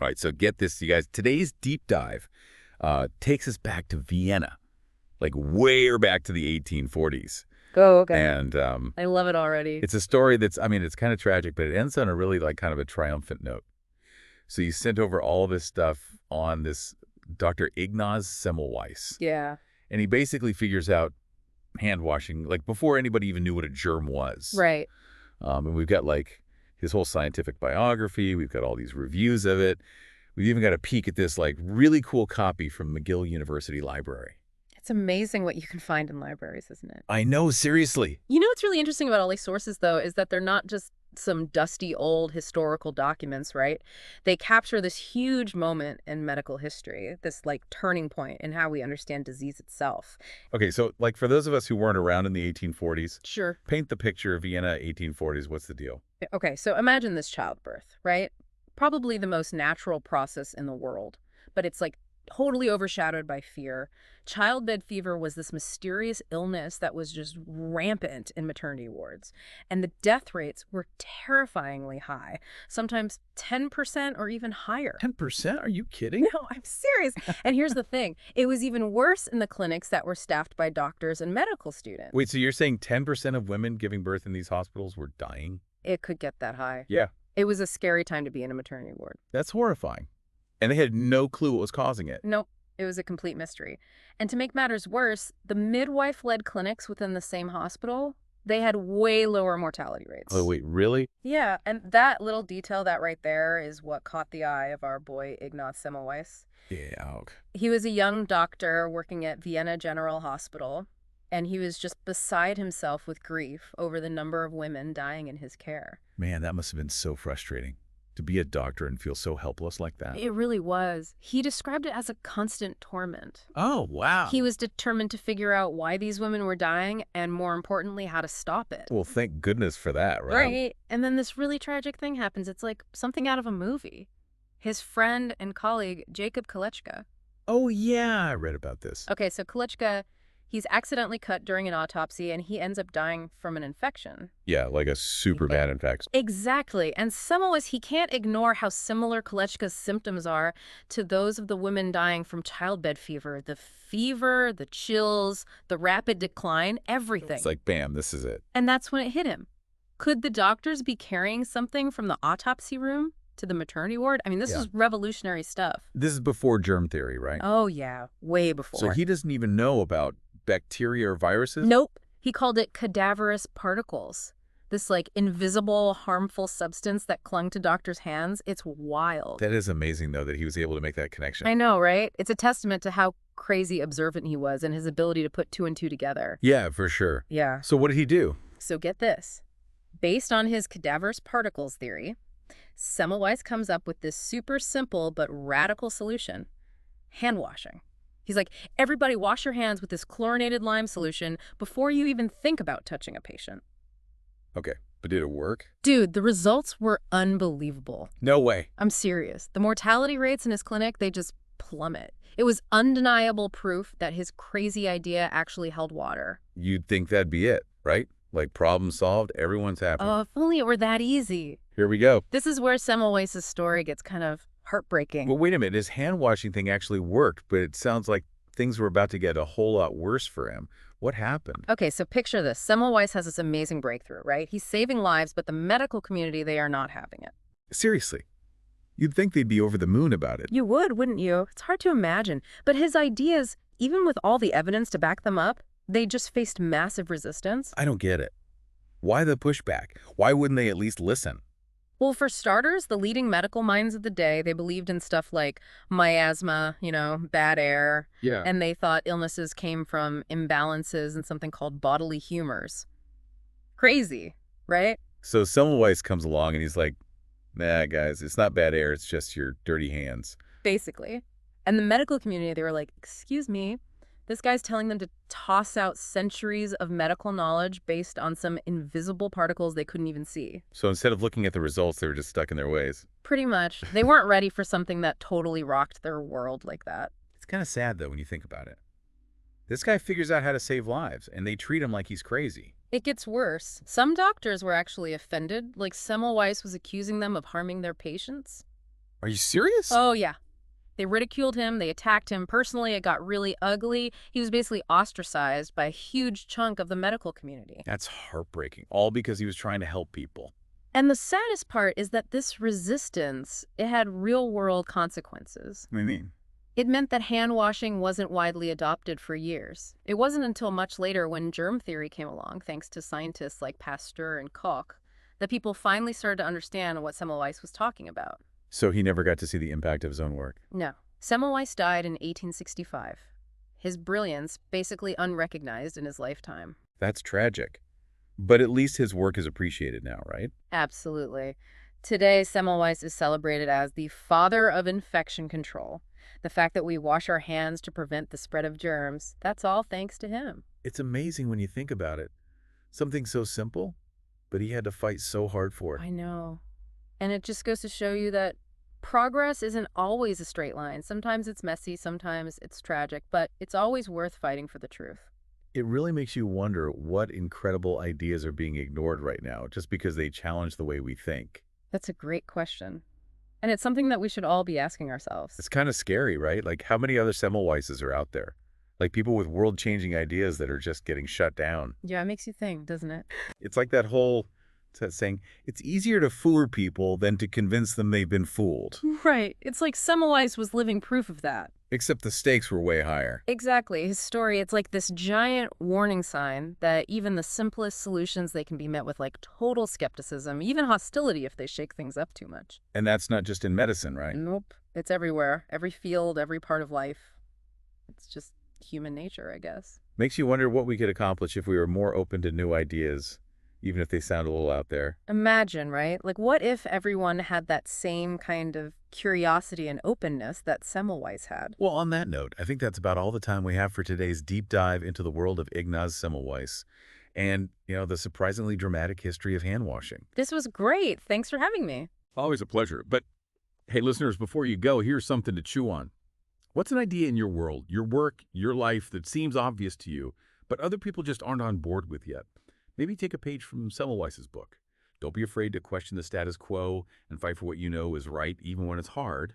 All right, so get this, you guys. Today's deep dive takes us back to Vienna, like way back to the 1840s. Go, okay. And I love it already. it's a story that's, I mean, it's kind of tragic, but it ends on a really like kind of a triumphant note. So you sent over all this stuff on this Dr. Ignaz Semmelweis. Yeah. And he basically figures out hand washing, like before anybody even knew what a germ was. Right. And we've got like his whole scientific biography. We've got all these reviews of it. We've even got a peek at this like really cool copy from McGill University Library. It's amazing what you can find in libraries, isn't it? I know, seriously. You know what's really interesting about all these sources, though, is that they're not just some dusty old historical documents, right? They capture this huge moment in medical history, this like turning point in how we understand disease itself. Okay, so like for those of us who weren't around in the 1840s, Sure. paint the picture of Vienna 1840s. What's the deal? Okay, so imagine this childbirth, right? Probably the most natural process in the world, but it's like totally overshadowed by fear. Childbed fever was this mysterious illness that was just rampant in maternity wards. And the death rates were terrifyingly high, sometimes 10% or even higher. 10%? Are you kidding? No, I'm serious. And here's the thing. It was even worse in the clinics that were staffed by doctors and medical students. Wait, so you're saying 10% of women giving birth in these hospitals were dying? It could get that high. Yeah. It was a scary time to be in a maternity ward. That's horrifying. And they had no clue what was causing it. Nope. It was a complete mystery. And to make matters worse, the midwife-led clinics within the same hospital, they had way lower mortality rates. Oh, wait, really? Yeah, and that little detail, that right there, is what caught the eye of our boy Ignaz Semmelweis. Yeah, okay. He was a young doctor working at Vienna General Hospital, and he was just beside himself with grief over the number of women dying in his care. Man, that must have been so frustrating. To be a doctor and feel so helpless like that. It really was. He described it as a constant torment. Oh, wow. He was determined to figure out why these women were dying and, more importantly, how to stop it. Well, thank goodness for that, right? Right. And then this really tragic thing happens. It's like something out of a movie. His friend and colleague, Jacob Kolechka. Oh, yeah, I read about this. Okay, so Kolechka, he's accidentally cut during an autopsy, and he ends up dying from an infection. Yeah, like a super bad infection. Exactly. And Semmelweis, he can't ignore how similar Kolechka's symptoms are to those of the women dying from childbed fever. The fever, the chills, the rapid decline, everything. It's like, bam, this is it. And that's when it hit him. Could the doctors be carrying something from the autopsy room to the maternity ward? I mean, this is revolutionary stuff. This is before germ theory, right? Oh, yeah. Way before. So he doesn't even know about bacteria or viruses? Nope. He called it cadaverous particles. This, like, invisible, harmful substance that clung to doctors' hands. It's wild. That is amazing, though, that he was able to make that connection. I know, right? It's a testament to how crazy observant he was and his ability to put two and two together. Yeah, for sure. Yeah. So what did he do? So get this. Based on his cadaverous particles theory, Semmelweis comes up with this super simple but radical solution: hand washing. He's like, everybody wash your hands with this chlorinated lime solution before you even think about touching a patient. Okay, but did it work? Dude, the results were unbelievable. No way. I'm serious. The mortality rates in his clinic, they just plummet. It was undeniable proof that his crazy idea actually held water. You'd think that'd be it, right? Like problem solved, everyone's happy. Oh, if only it were that easy. Here we go. This is where Semmelweis' story gets kind of heartbreaking. Well, wait a minute. His hand washing thing actually worked, but it sounds like things were about to get a whole lot worse for him. What happened? Okay, so picture this. Semmelweis has this amazing breakthrough, right? He's saving lives, but the medical community, they are not having it. Seriously. You'd think they'd be over the moon about it. You would, wouldn't you? It's hard to imagine. But his ideas, even with all the evidence to back them up, they just faced massive resistance. I don't get it. Why the pushback? Why wouldn't they at least listen? Well, for starters, the leading medical minds of the day, they believed in stuff like miasma, bad air. Yeah. And they thought illnesses came from imbalances in something called bodily humors. Crazy, right? So Semmelweis comes along and he's like, nah, guys, it's not bad air. It's just your dirty hands. Basically. And the medical community, they were like, excuse me, this guy's telling them to toss out centuries of medical knowledge based on some invisible particles they couldn't even see. So instead of looking at the results, they were just stuck in their ways. Pretty much. They weren't ready for something that totally rocked their world like that. It's kind of sad, though, when you think about it. This guy figures out how to save lives, and they treat him like he's crazy. It gets worse. Some doctors were actually offended, like Semmelweis was accusing them of harming their patients. Are you serious? Oh, yeah. They ridiculed him, they attacked him personally, it got really ugly. He was basically ostracized by a huge chunk of the medical community. That's heartbreaking, all because he was trying to help people. And the saddest part is that this resistance, it had real-world consequences. What do you mean? It meant that hand washing wasn't widely adopted for years. It wasn't until much later when germ theory came along, thanks to scientists like Pasteur and Koch, that people finally started to understand what Semmelweis was talking about. So he never got to see the impact of his own work? No. Semmelweis died in 1865. His brilliance basically unrecognized in his lifetime. That's tragic. But at least his work is appreciated now, right? Absolutely. Today, Semmelweis is celebrated as the father of infection control. The fact that we wash our hands to prevent the spread of germs, that's all thanks to him. It's amazing when you think about it. Something so simple, but he had to fight so hard for it. I know. And it just goes to show you that progress isn't always a straight line. Sometimes it's messy, sometimes it's tragic, but it's always worth fighting for the truth. It really makes you wonder what incredible ideas are being ignored right now just because they challenge the way we think. That's a great question. And it's something that we should all be asking ourselves. It's kind of scary, right? Like, how many other Semmelweises are out there? Like people with world-changing ideas that are just getting shut down. Yeah, it makes you think, doesn't it? It's like that whole saying, it's easier to fool people than to convince them they've been fooled. Right. It's like Semmelweis was living proof of that. Except the stakes were way higher. Exactly. His story, it's like this giant warning sign that even the simplest solutions, they can be met with like total skepticism, even hostility if they shake things up too much. And that's not just in medicine, right? Nope. It's everywhere. Every field, every part of life. It's just human nature, I guess. Makes you wonder what we could accomplish if we were more open to new ideas, even if they sound a little out there. Imagine, right? Like, what if everyone had that same kind of curiosity and openness that Semmelweis had? Well, on that note, I think that's about all the time we have for today's deep dive into the world of Ignaz Semmelweis and, the surprisingly dramatic history of hand washing. This was great. Thanks for having me. Always a pleasure. But, hey, listeners, before you go, here's something to chew on. What's an idea in your world, your work, your life that seems obvious to you, but other people just aren't on board with yet? Maybe take a page from Semmelweis's book. Don't be afraid to question the status quo and fight for what you know is right, even when it's hard.